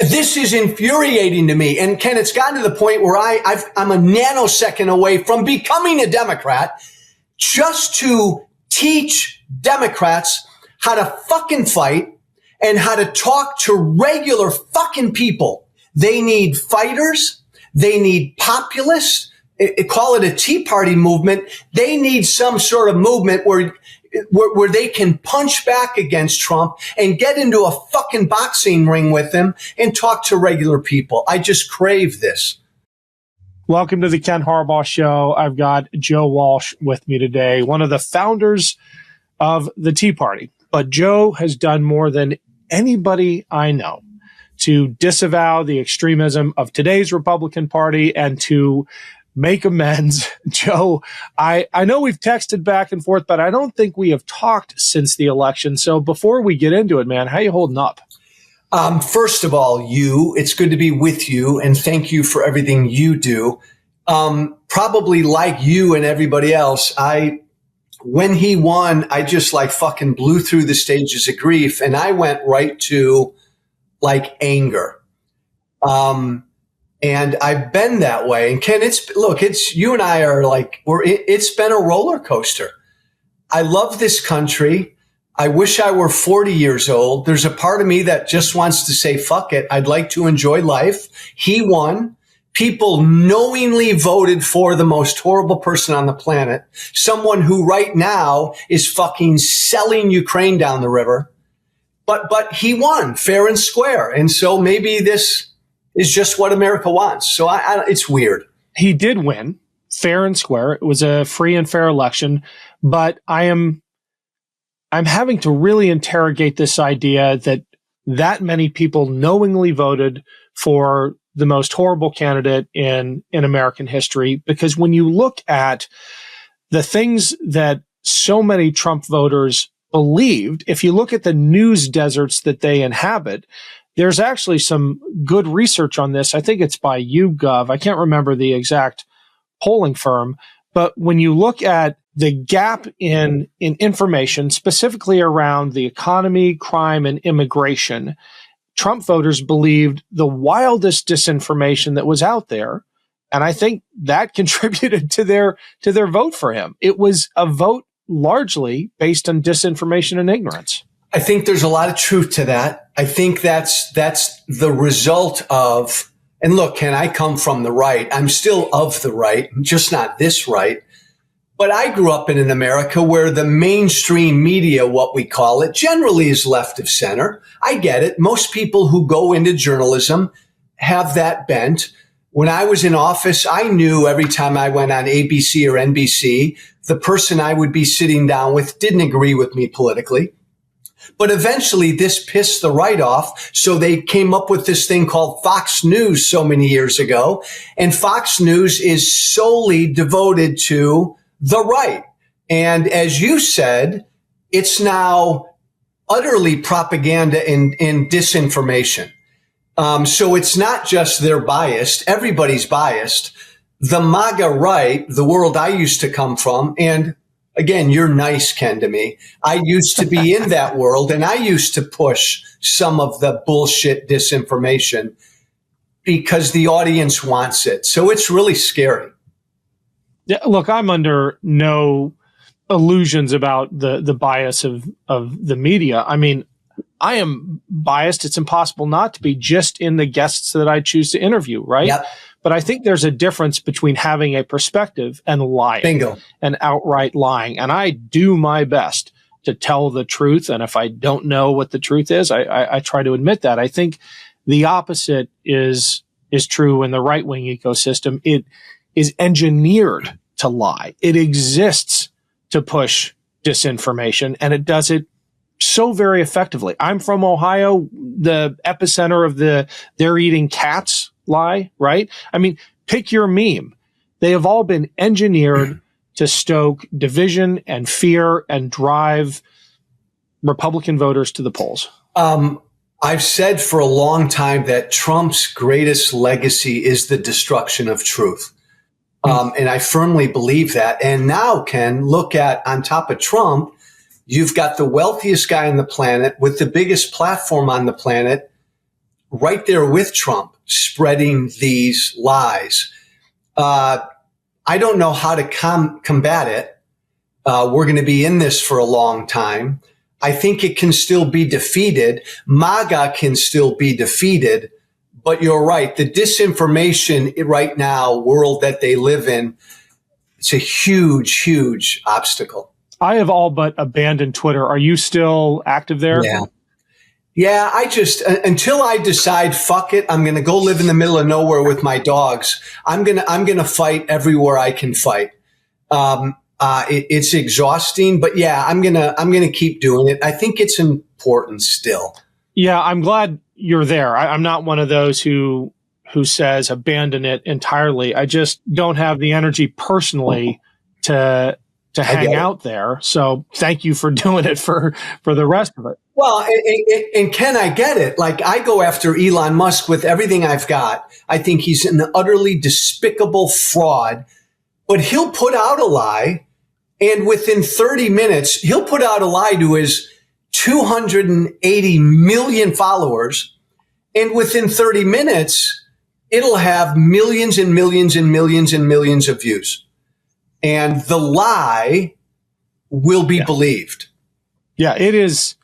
This is infuriating to me. And Ken, it's gotten to the point where I'm a nanosecond away from becoming a Democrat just to teach Democrats how to fucking fight and how to talk to regular fucking people. They need fighters. They need populists. Call it a Tea Party movement. They need some sort of movement where they can punch back against Trump and get into a fucking boxing ring with him and talk to regular people. I just crave this. Welcome to the Ken Harbaugh Show. I've got Joe Walsh with me today, one of the founders of the Tea Party. But Joe has done more than anybody I know to disavow the extremism of today's Republican Party and to make amends. Joe, I know we've texted back and forth, but I don't think we have talked since the election. So before we get into it, man, how you holding up? First of all, it's good to be with you, and thank you for everything you do. Probably like you and everybody else, when he won, I just like fucking blew through the stages of grief, and I went right to like anger. And I've been that way. And Ken, it's you and I are like, it's been a roller coaster. I love this country. I wish I were 40 years old. There's a part of me that just wants to say, fuck it. I'd like to enjoy life. He won. People knowingly voted for the most horrible person on the planet. Someone who right now is fucking selling Ukraine down the river. But he won fair and square. And so maybe this is just what America wants. So it's weird. He did win fair and square. It was a free and fair election, but I'm having to really interrogate this idea that many people knowingly voted for the most horrible candidate in American history. Because when you look at the things that so many Trump voters believed, if you look at the news deserts that they inhabit, there's actually some good research on this. I think it's by YouGov. I can't remember the exact polling firm, but when you look at the gap in information, specifically around the economy, crime, and immigration, Trump voters believed the wildest disinformation that was out there. And I think that contributed to their vote for him. It was a vote largely based on disinformation and ignorance. I think there's a lot of truth to that. I think that's the result of, and look, Ken, I come from the right. I'm still of the right, just not this right. But I grew up in an America where the mainstream media, what we call it, generally is left of center. I get it. Most people who go into journalism have that bent. When I was in office, I knew every time I went on ABC or NBC, the person I would be sitting down with didn't agree with me politically. But eventually this pissed the right off. So they came up with this thing called Fox News so many years ago. And Fox News is solely devoted to the right. And as you said, it's now utterly propaganda and disinformation. So it's not just they're biased. Everybody's biased. The MAGA right, the world I used to come from, and again, you're nice, Ken, to me. I used to be in that world, and I used to push some of the bullshit disinformation because the audience wants it. So it's really scary. Yeah, look, I'm under no illusions about the bias of the media. I mean, I am biased. It's impossible not to be, just in the guests that I choose to interview, right? Yep. But I think there's a difference between having a perspective and lying. Bingo. And outright lying. And I do my best to tell the truth. And if I don't know what the truth is, I try to admit that. I think the opposite is true in the right-wing ecosystem. It is engineered to lie. It exists to push disinformation, and it does it so very effectively. I'm from Ohio, the epicenter of the "they're eating cats" lie, right? I mean, pick your meme. They have all been engineered to stoke division and fear and drive Republican voters to the polls. I've said for a long time that Trump's greatest legacy is the destruction of truth. And I firmly believe that. And now, Ken, look at, on top of Trump, you've got the wealthiest guy on the planet with the biggest platform on the planet right there with Trump spreading these lies. I don't know how to combat it. We're going to be in this for a long time. I think it can still be defeated. MAGA can still be defeated. But you're right. The disinformation right now world that they live in, it's a huge, huge obstacle. I have all but abandoned Twitter. Are you still active there? Yeah, I just, until I decide, fuck it, I'm going to go live in the middle of nowhere with my dogs. I'm going to fight everywhere I can fight. It's exhausting, but yeah, I'm going to keep doing it. I think it's important still. Yeah, I'm glad you're there. I'm not one of those who says abandon it entirely. I just don't have the energy personally to hang out there. So thank you for doing it for the rest of it. Well, and Ken, I get it. Like, I go after Elon Musk with everything I've got. I think he's an utterly despicable fraud, but he'll put out a lie, and within 30 minutes, he'll put out a lie to his 280 million followers, and within 30 minutes, it'll have millions and millions and millions and millions of views. And the lie will be believed. Yeah, it is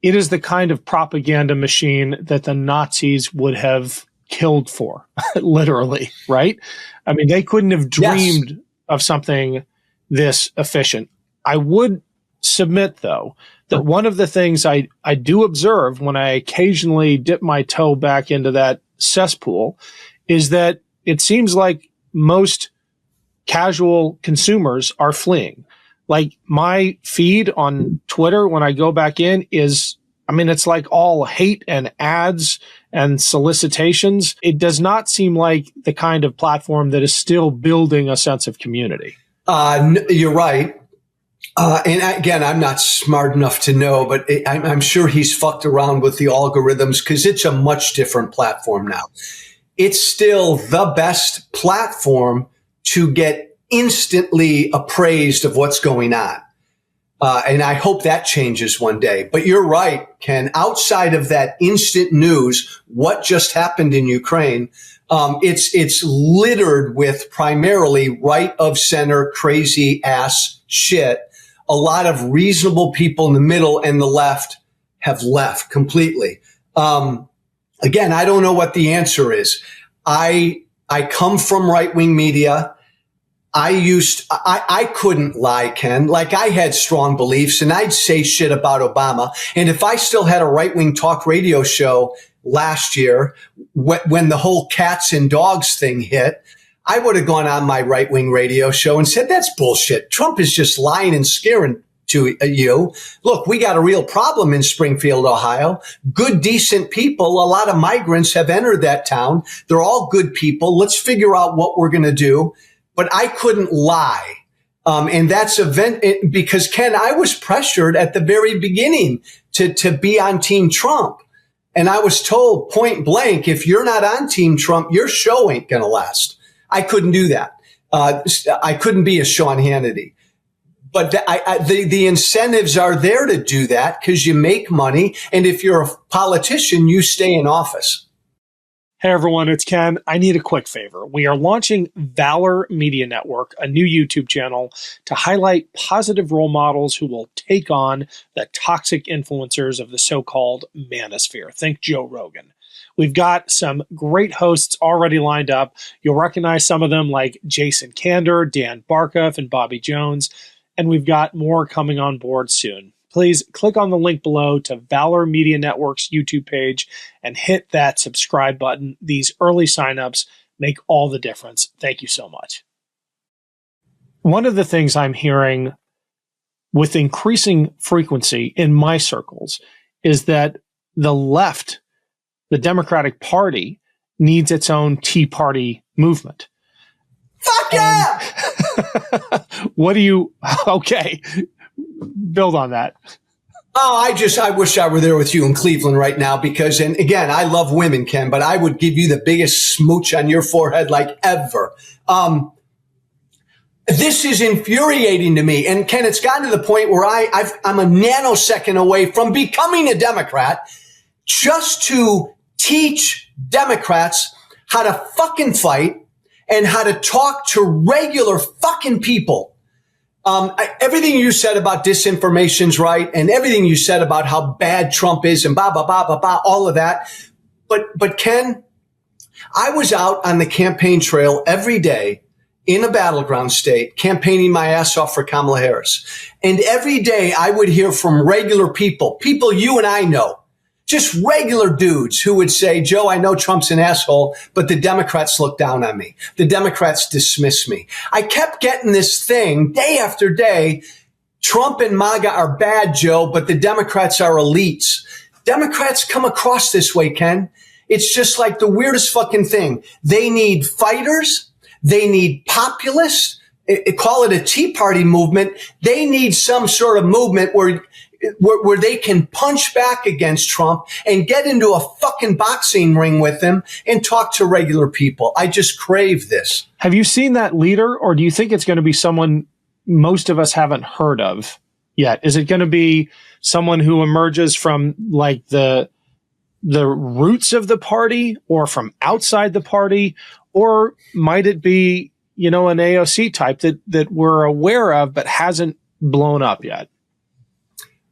the kind of propaganda machine that the Nazis would have killed for, literally, right? I mean, they couldn't have dreamed of something this efficient. I would submit, though, that one of the things I do observe when I occasionally dip my toe back into that cesspool is that it seems like most casual consumers are fleeing. Like, my feed on Twitter when I go back in is, I mean, it's like all hate and ads and solicitations. It does not seem like the kind of platform that is still building a sense of community. You're right. And again, I'm not smart enough to know, but I'm sure he's fucked around with the algorithms because it's a much different platform now. It's still the best platform to get instantly appraised of what's going on. And I hope that changes one day. But you're right, Ken. Outside of that instant news, what just happened in Ukraine, it's littered with primarily right of center, crazy ass shit. A lot of reasonable people in the middle and the left have left completely. Again, I don't know what the answer is. I come from right-wing media. I couldn't lie, Ken. Like, I had strong beliefs and I'd say shit about Obama. And if I still had a right-wing talk radio show last year, when the whole cats and dogs thing hit, I would have gone on my right-wing radio show and said, that's bullshit. Trump is just lying and scaring to you. Look, we got a real problem in Springfield, Ohio. Good, decent people. A lot of migrants have entered that town. They're all good people. Let's figure out what we're going to do. But I couldn't lie. And that's because, Ken, I was pressured at the very beginning to be on Team Trump. And I was told point blank, if you're not on Team Trump, your show ain't going to last. I couldn't do that. I couldn't be a Sean Hannity. But the incentives are there to do that because you make money. And if you're a politician, you stay in office. Hey everyone, it's Ken. I need a quick favor. We are launching Valor Media Network, a new YouTube channel to highlight positive role models who will take on the toxic influencers of the so-called manosphere. Think Joe Rogan. We've got some great hosts already lined up. You'll recognize some of them like Jason Kander, Dan Barkoff, and Bobby Jones. And we've got more coming on board soon. Please click on the link below to Valor Media Network's YouTube page and hit that subscribe button. These early signups make all the difference. Thank you so much. One of the things I'm hearing with increasing frequency in my circles is that the left, the Democratic Party, needs its own Tea Party movement. Fuck yeah! What do you, okay, build on that. Oh, I wish I were there with you in Cleveland right now because, and again, I love women, Ken, but I would give you the biggest smooch on your forehead like ever. This is infuriating to me. And Ken, it's gotten to the point where I'm a nanosecond away from becoming a Democrat just to teach Democrats how to fucking fight and how to talk to regular fucking people. Everything you said about disinformation's right, and everything you said about how bad Trump is and blah, blah, blah, blah, blah, all of that. But Ken, I was out on the campaign trail every day in a battleground state, campaigning my ass off for Kamala Harris. And every day I would hear from regular people you and I know, just regular dudes who would say, Joe, I know Trump's an asshole, but the Democrats look down on me. The Democrats dismiss me. I kept getting this thing day after day. Trump and MAGA are bad, Joe, but the Democrats are elites. Democrats come across this way, Ken. It's just like the weirdest fucking thing. They need fighters. They need populists. Call it a Tea Party movement. They need some sort of movement where they can punch back against Trump and get into a fucking boxing ring with him and talk to regular people. I just crave this. Have you seen that leader, or do you think it's going to be someone most of us haven't heard of yet? Is it going to be someone who emerges from like the roots of the party or from outside the party, or might it be, an AOC type that we're aware of but hasn't blown up yet?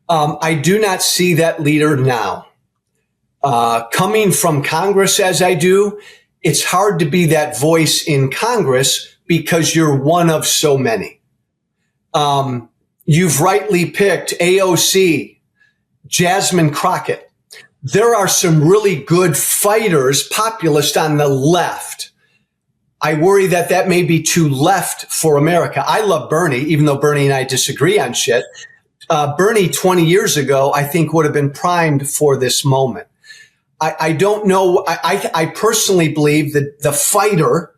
I do not see that leader now. Coming from Congress as I do, it's hard to be that voice in Congress because you're one of so many. You've rightly picked AOC, Jasmine Crockett. There are some really good fighters, populist on the left. I worry that may be too left for America. I love Bernie, even though Bernie and I disagree on shit. Bernie 20 years ago, I think would have been primed for this moment. I don't know. I personally believe that the fighter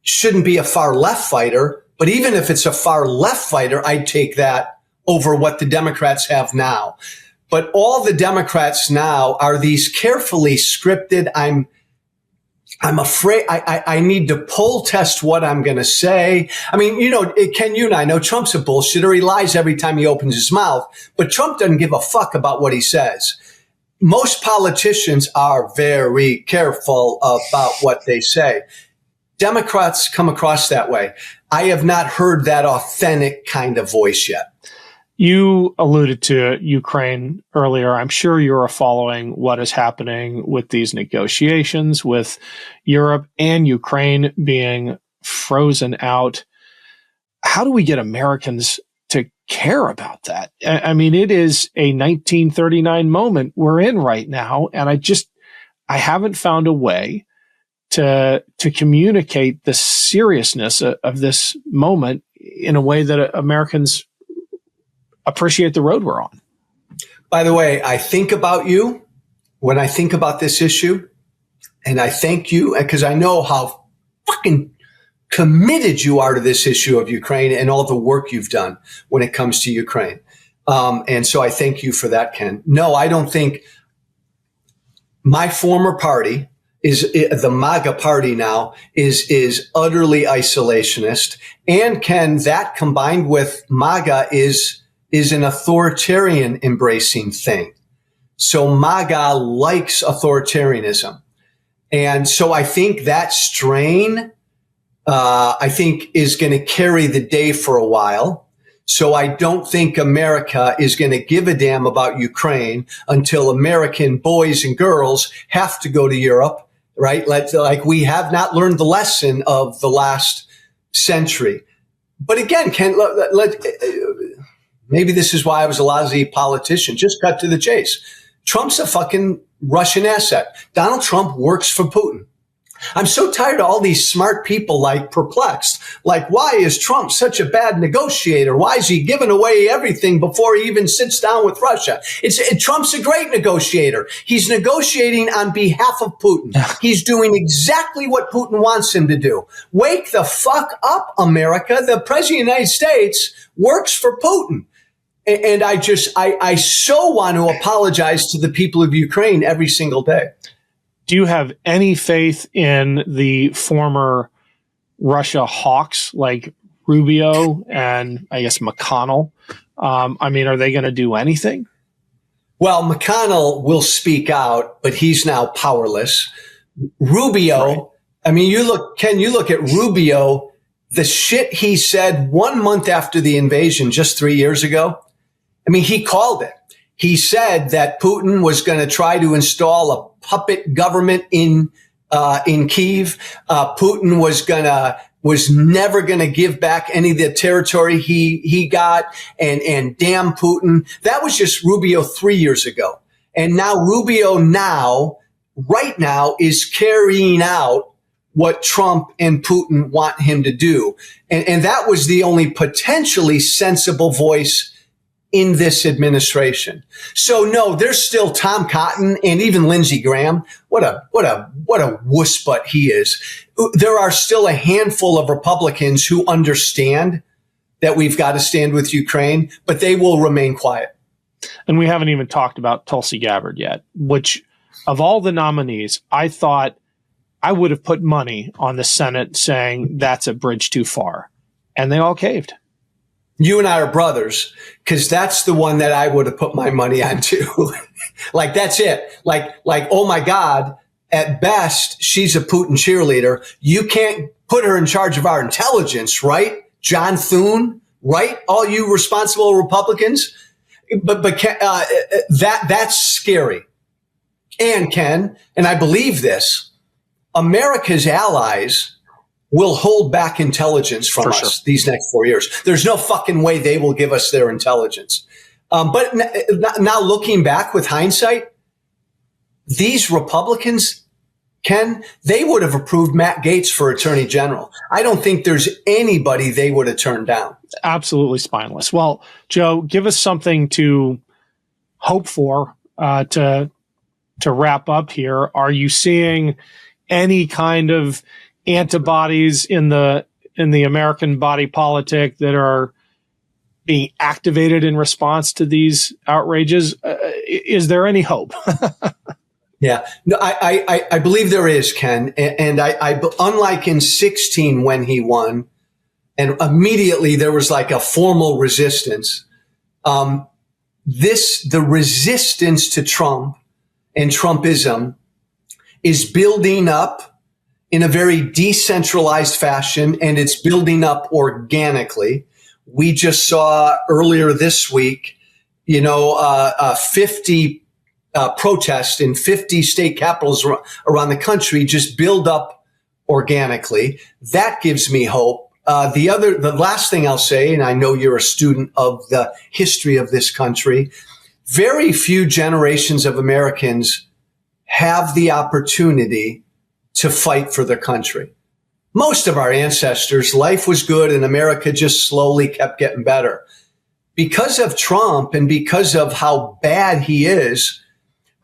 shouldn't be a far left fighter, but even if it's a far left fighter, I'd take that over what the Democrats have now. But all the Democrats now are these carefully scripted. I'm afraid I need to poll test what I'm going to say. I mean, Ken, you and I know Trump's a bullshitter. He lies every time he opens his mouth, but Trump doesn't give a fuck about what he says. Most politicians are very careful about what they say. Democrats come across that way. I have not heard that authentic kind of voice yet. You alluded to Ukraine earlier. I'm sure you're following what is happening with these negotiations with Europe and Ukraine being frozen out. How do we get Americans to care about that? I mean, it is a 1939 moment we're in right now, and I haven't found a way to communicate the seriousness of this moment in a way that Americans appreciate the road we're on. By the way, I think about you when I think about this issue, and I thank you because I know how fucking committed you are to this issue of Ukraine and all the work you've done when it comes to Ukraine. And so I thank you for that, Ken. No, I don't think my former party is the MAGA party now is utterly isolationist. And Ken, that combined with MAGA is an authoritarian embracing thing. So MAGA likes authoritarianism. And so I think that strain, is going to carry the day for a while. So I don't think America is going to give a damn about Ukraine until American boys and girls have to go to Europe, right? Like we have not learned the lesson of the last century. But again, Ken, maybe this is why I was a lousy politician. Just cut to the chase. Trump's a fucking Russian asset. Donald Trump works for Putin. I'm so tired of all these smart people perplexed. Like, why is Trump such a bad negotiator? Why is he giving away everything before he even sits down with Russia? Trump's a great negotiator. He's negotiating on behalf of Putin. He's doing exactly what Putin wants him to do. Wake the fuck up, America. The president of the United States works for Putin. And I so want to apologize to the people of Ukraine every single day. Do you have any faith in the former Russia hawks like Rubio and I guess McConnell? Are they going to do anything? Well, McConnell will speak out, but he's now powerless. Rubio, right. I mean, you look at Rubio, the shit he said 1 month after the invasion, just 3 years ago. I mean, he called it. He said that Putin was going to try to install a puppet government in Kyiv. Putin was never going to give back any of the territory he got, and damn Putin. That was just Rubio 3 years ago. And now Rubio right now is carrying out what Trump and Putin want him to do. And that was the only potentially sensible voice in this administration. So no, there's still Tom Cotton and even Lindsey Graham. What a wuss butt he is. There are still a handful of Republicans who understand that we've got to stand with Ukraine, but they will remain quiet. And we haven't even talked about Tulsi Gabbard yet, which of all the nominees, I thought I would have put money on the Senate saying that's a bridge too far. And they all caved. You and I are brothers, because that's the one that I would have put my money on too. Like, that's it. Like, oh my God, at best, she's a Putin cheerleader. You can't put her in charge of our intelligence, right? John Thune, right? All you responsible Republicans. But that's scary. And Ken, and I believe this, America's allies will hold back intelligence from us these next 4 years. There's no fucking way they will give us their intelligence. But now looking back with hindsight, these Republicans, Ken, they would have approved Matt Gaetz for Attorney General. I don't think there's anybody they would have turned down. Absolutely spineless. Well, Joe, give us something to hope for to wrap up here. Are you seeing any kind of antibodies in the American body politic that are being activated in response to these outrages? Is there any hope? Yeah, no, I believe there is, Ken. And I unlike in 2016 when he won, and immediately there was like a formal resistance. The resistance to Trump and Trumpism is building up in a very decentralized fashion, and it's building up organically. We just saw earlier this week, 50 protests in 50 state capitals around the country just build up organically. That gives me hope. The last thing I'll say, and I know you're a student of the history of this country, very few generations of Americans have the opportunity to fight for their country. Most of our ancestors, life was good and America just slowly kept getting better. Because of Trump and because of how bad he is,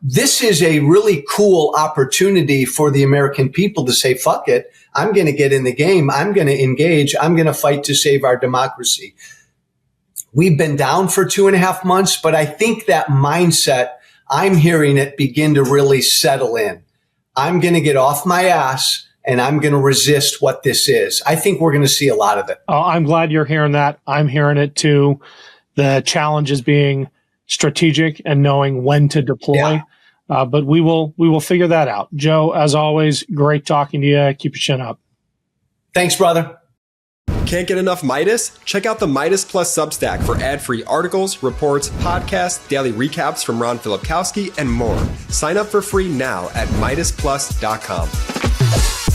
this is a really cool opportunity for the American people to say, fuck it, I'm going to get in the game. I'm going to engage. I'm going to fight to save our democracy. We've been down for 2.5 months, but I think that mindset, I'm hearing it begin to really settle in. I'm going to get off my ass and I'm going to resist what this is. I think we're going to see a lot of it. Oh, I'm glad you're hearing that. I'm hearing it too. The challenge is being strategic and knowing when to deploy. Yeah. But we will figure that out. Joe, as always, great talking to you. Keep your chin up. Thanks, brother. Can't get enough Meidas? Check out the Meidas Plus Substack for ad-free articles, reports, podcasts, daily recaps from Ron Filipkowski, and more. Sign up for free now at MeidasPlus.com.